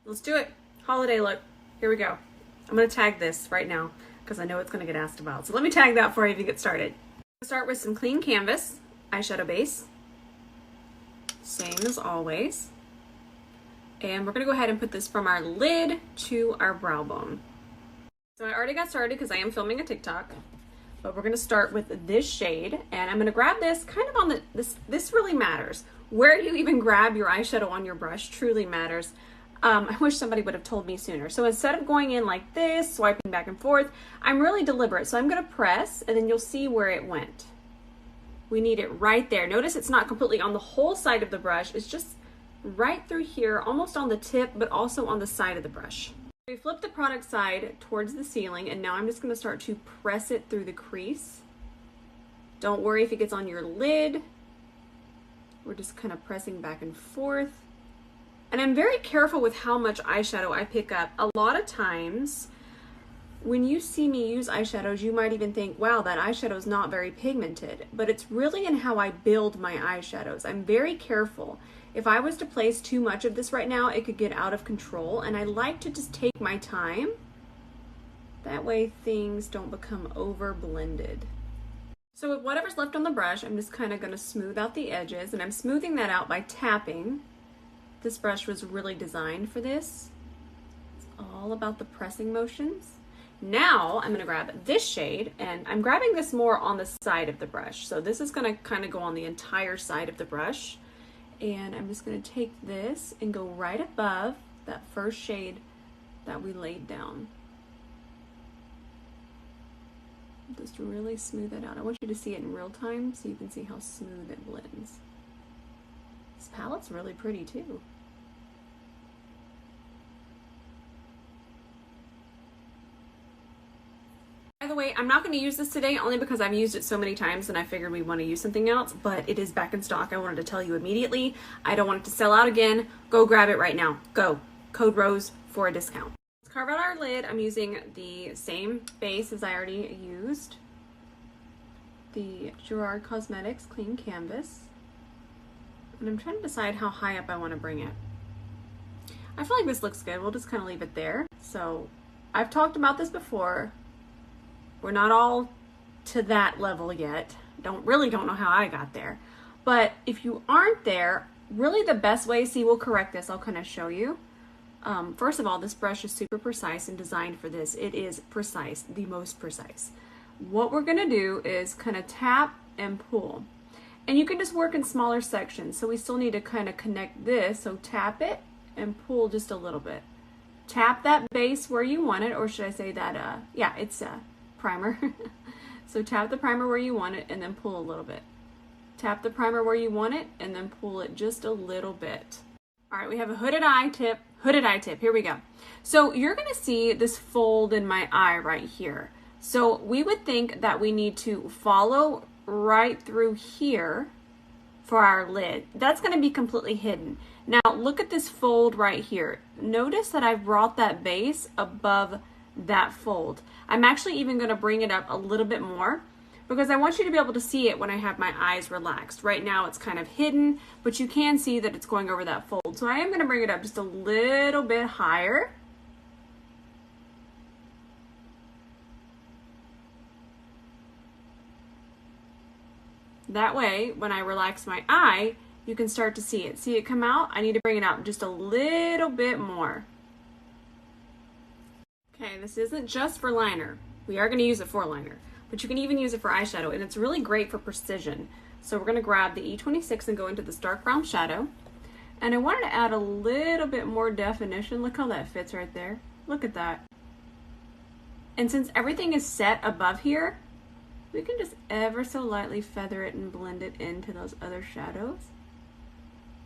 Let's do it. Holiday look. Here we go. I'm going to tag this right now because I know it's going to get asked about. So let me tag that before I even get started. Start with some clean canvas, eyeshadow base. Same as always. And we're going to go ahead and put this from our lid to our brow bone. So I already got started because I am filming a TikTok. But we're going to start with this shade. And I'm going to grab this kind of on the, this really matters. Where you even grab your eyeshadow on your brush truly matters. I wish somebody would have told me sooner. So instead of going in like this, swiping back and forth, I'm really deliberate. So I'm going to press and then you'll see where it went. We need it right there. Notice it's not completely on the whole side of the brush. It's just right through here, almost on the tip, but also on the side of the brush. We flip the product side towards the ceiling and now I'm just going to start to press it through the crease. Don't worry if it gets on your lid. We're just kind of pressing back and forth. And I'm very careful with how much eyeshadow I pick up. A lot of times when you see me use eyeshadows, you might even think, wow, that eyeshadow is not very pigmented. But it's really in how I build my eyeshadows. I'm very careful. If I was to place too much of this right now, it could get out of control. And I like to just take my time. That way things don't become over blended. So with whatever's left on the brush, I'm just kind of going to smooth out the edges. And I'm smoothing that out by tapping. This brush was really designed for this. It's all about the pressing motions. Now I'm going to grab this shade and I'm grabbing this more on the side of the brush. So this is going to kind of go on the entire side of the brush. And I'm just going to take this and go right above that first shade that we laid down. Just really smooth it out. I want you to see it in real time so you can see how smooth it blends. This palette's really pretty too. By the way, I'm not going to use this today only because I've used it so many times and I figured we want to use something else, but it is back in stock. I wanted to tell you immediately. I don't want it to sell out again. Go grab it right now. Go. Code ROSE for a discount. Let's carve out our lid. I'm using the same base as I already used. The Gerard Cosmetics Clean Canvas. And I'm trying to decide how high up I want to bring it. I feel like this looks good. We'll just kind of leave it there. So I've talked about this before. We're not all to that level yet. Don't know how I got there. But if you aren't there, really the best way, see, we'll correct this. I'll kind of show you. First of all, this brush is super precise and designed for this. It is precise, the most precise. What we're going to do is kind of tap and pull. And you can just work in smaller sections. So we still need to kind of connect this. So tap it and pull just a little bit. Tap that base where you want it, or should I say that, yeah, it's primer. So tap the primer where you want it and then pull a little bit. Tap the primer where you want it and then pull it just a little bit. All right, we have a hooded eye tip. Here we go. So you're going to see this fold in my eye right here. So we would think that we need to follow right through here for our lid. That's going to be completely hidden. Now look at this fold right here. Notice that I've brought that base above that fold. I'm actually even going to bring it up a little bit more because I want you to be able to see it when I have my eyes relaxed. Right now it's kind of hidden, but you can see that it's going over that fold. So I am going to bring it up just a little bit higher. That way, when I relax my eye, you can start to see it. See it come out? I need to bring it out just a little bit more. Okay, this isn't just for liner. We are going to use it for liner, but you can even use it for eyeshadow, and it's really great for precision. So we're going to grab the E26 and go into this dark brown shadow. And I wanted to add a little bit more definition. Look how that fits right there. Look at that. And since everything is set above here, we can just ever so lightly feather it and blend it into those other shadows.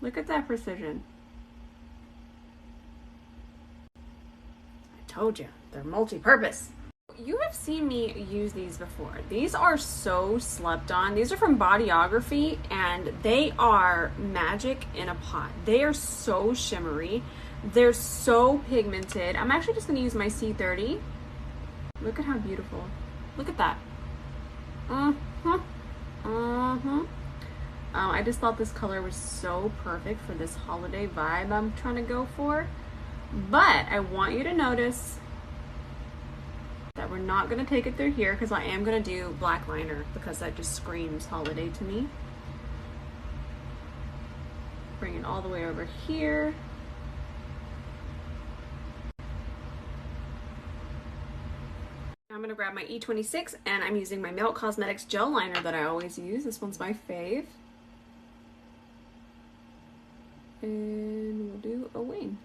Look at that precision. I told you, they're multi-purpose. You have seen me use these before. These are so slept on. These are from Bodyography and they are magic in a pot. They are so shimmery. They're so pigmented. I'm actually just going to use my C30. Look at how beautiful. Look at that. I just thought this color was so perfect for this holiday vibe I'm trying to go for. But I want you to notice that we're not going to take it through here because I am going to do black liner because that just screams holiday to me. Bring it all the way over here. I'm going to grab my E26 and I'm using my Melt Cosmetics gel liner that I always use. This one's my fave. And we'll do a wing.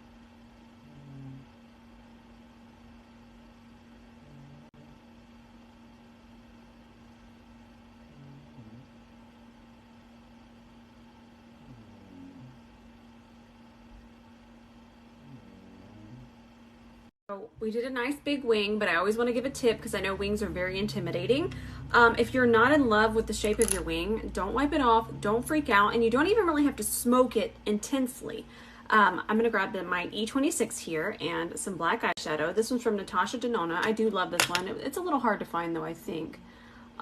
So we did a nice big wing, but I always want to give a tip because I know wings are very intimidating. If you're not in love with the shape of your wing, don't wipe it off, don't freak out, and you don't even really have to smoke it intensely. I'm going to grab my E26 here and some black eyeshadow. This one's from Natasha Denona. I do love this one. It's a little hard to find though, I think.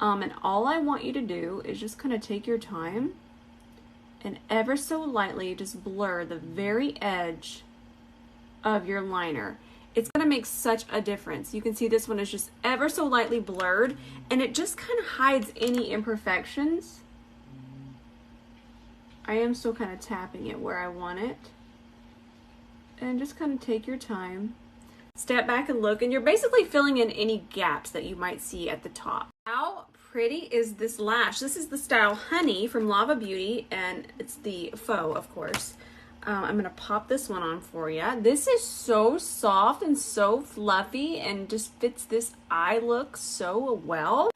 And all I want you to do is just kind of take your time and ever so lightly just blur the very edge of your liner. It's going to make such a difference. You can see this one is just ever so lightly blurred and it just kind of hides any imperfections. I am still kind of tapping it where I want it. And just kind of take your time. Step back and look, and you're basically filling in any gaps that you might see at the top. How pretty is this lash? This is the style Honey from Lava Beauty, and it's the faux, of course. I'm gonna pop this one on for you. This is so soft and so fluffy and just fits this eye look so well.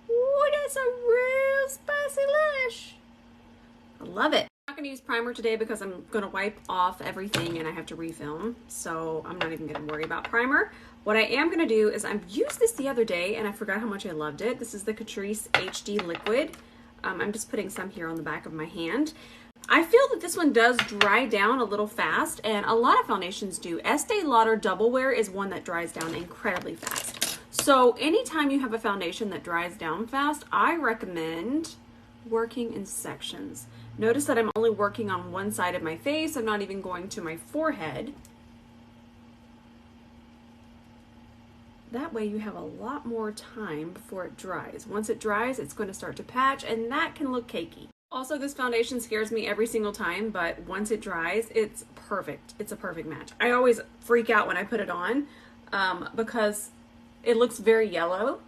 Ooh, that's a real spicy lash. I love it. I'm not gonna use primer today because I'm gonna wipe off everything and I have to refilm. So I'm not even gonna worry about primer. What I am gonna do is I've used this the other day and I forgot how much I loved it. This is the Catrice HD Liquid. I'm just putting some here on the back of my hand. I feel that this one does dry down a little fast, and a lot of foundations do. Estee Lauder Double Wear is one that dries down incredibly fast. So anytime you have a foundation that dries down fast, I recommend working in sections. Notice that I'm only working on one side of my face. I'm not even going to my forehead. That way you have a lot more time before it dries. Once it dries, it's going to start to patch, and that can look cakey. Also, this foundation scares me every single time, but once it dries, it's perfect. It's a perfect match. I always freak out when I put it on because it looks very yellow.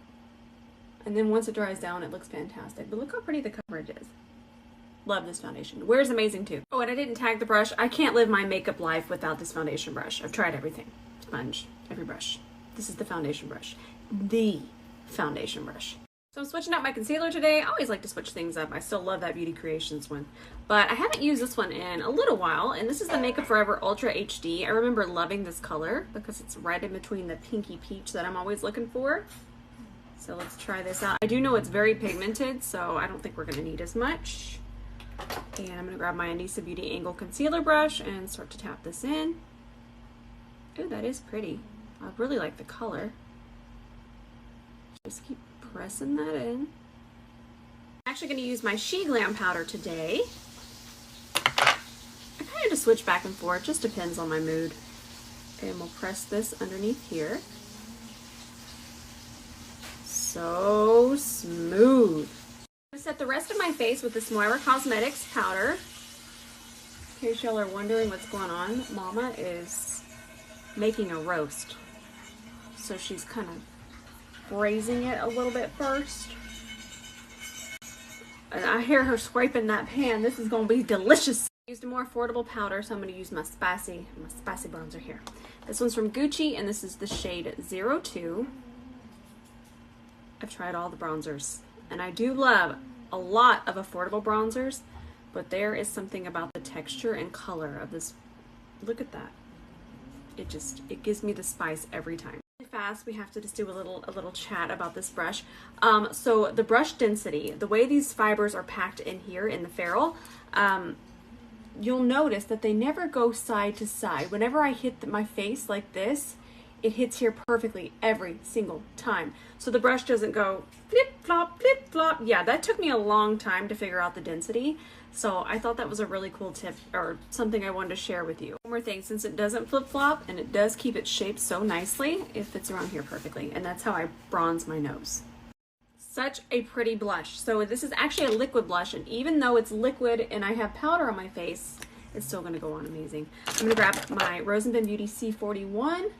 And then once it dries down, it looks fantastic. But look how pretty the coverage is. Love this foundation. Wears amazing too. Oh, and I didn't tag the brush. I can't live my makeup life without this foundation brush. I've tried everything. Sponge, every brush. This is the foundation brush. The foundation brush. So I'm switching out my concealer today. I always like to switch things up. I still love that Beauty Creations one. But I haven't used this one in a little while, and this is the Makeup Forever Ultra HD. I remember loving this color because it's right in between the pinky peach that I'm always looking for. So let's try this out. I do know it's very pigmented, so I don't think we're gonna need as much. And I'm gonna grab my Anissa Beauty Angle Concealer brush and start to tap this in. Ooh, that is pretty. I really like the color. Just keep pressing that in. I'm actually going to use my GLAM powder today. I kind of just switch back and forth, just depends on my mood. And we'll press this underneath here. So smooth. I'm going to set the rest of my face with this Moira Cosmetics powder. In case y'all are wondering what's going on, Mama is making a roast. So she's kind of braising it a little bit first. And I hear her scraping that pan. This is going to be delicious. I used a more affordable powder, so I'm going to use my spicy bronzer here. This one's from Gucci, and this is the shade 02. I've tried all the bronzers, and I do love a lot of affordable bronzers, but there is something about the texture and color of this. Look at that. It gives me the spice every time. Fast, we have to just do a little chat about this brush. So the brush density, the way these fibers are packed in here in the ferrule, you'll notice that they never go side to side. Whenever I hit my face like this, it hits here perfectly every single time. So the brush doesn't go flip flop, flip flop. Yeah, that took me a long time to figure out the density. So I thought that was a really cool tip, or something I wanted to share with you. One more thing, since it doesn't flip flop and it does keep its shape so nicely, it fits around here perfectly. And that's how I bronze my nose. Such a pretty blush. So this is actually a liquid blush, and even though it's liquid and I have powder on my face, it's still gonna go on amazing. I'm gonna grab my Rose and Bend Beauty C41,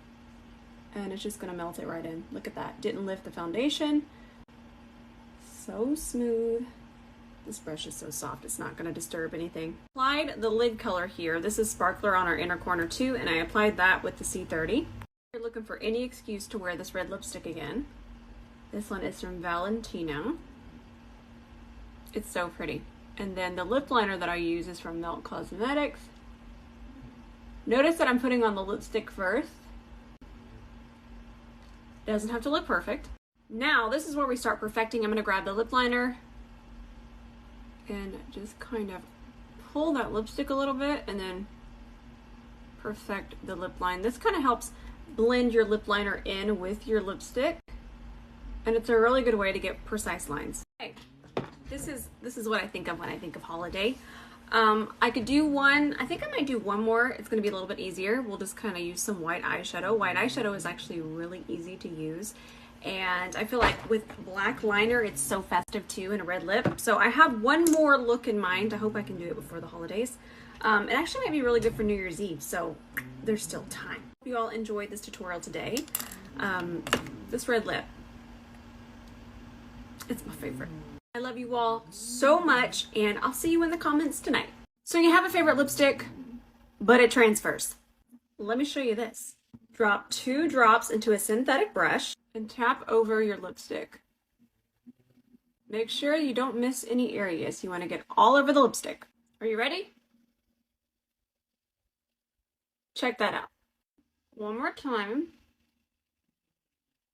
and it's just gonna melt it right in. Look at that, didn't lift the foundation. So smooth. This brush is so soft, it's not gonna disturb anything. Applied the lid color here. This is Sparkler on our inner corner too, and I applied that with the C30. If you're looking for any excuse to wear this red lipstick again, this one is from Valentino. It's so pretty. And then the lip liner that I use is from Melt Cosmetics. Notice that I'm putting on the lipstick first. Doesn't have to look perfect. Now, this is where we start perfecting. I'm gonna grab the lip liner and just kind of pull that lipstick a little bit and then perfect the lip line. This kind of helps blend your lip liner in with your lipstick, and it's a really good way to get precise lines. Okay. This is what I think of when I think of holiday. I could do one, I think I might do one more. It's gonna be a little bit easier. We'll just kind of use some white eyeshadow. White eyeshadow is actually really easy to use. And I feel like with black liner, it's so festive too, and a red lip. So I have one more look in mind. I hope I can do it before the holidays. It actually might be really good for New Year's Eve, so there's still time. Hope you all enjoyed this tutorial today. This red lip, it's my favorite. I love you all so much, and I'll see you in the comments tonight. So you have a favorite lipstick, but it transfers. Let me show you this. Drop 2 drops into a synthetic brush and tap over your lipstick. Make sure you don't miss any areas. You want to get all over the lipstick. Are you ready? Check that out. One more time.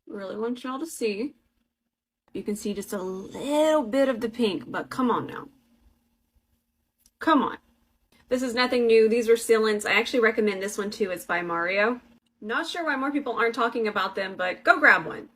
Really want y'all to see. You can see just a little bit of the pink, but come on now. Come on. This is nothing new. These are sealants. I actually recommend this one too. It's by Mario. Not sure why more people aren't talking about them, but go grab one.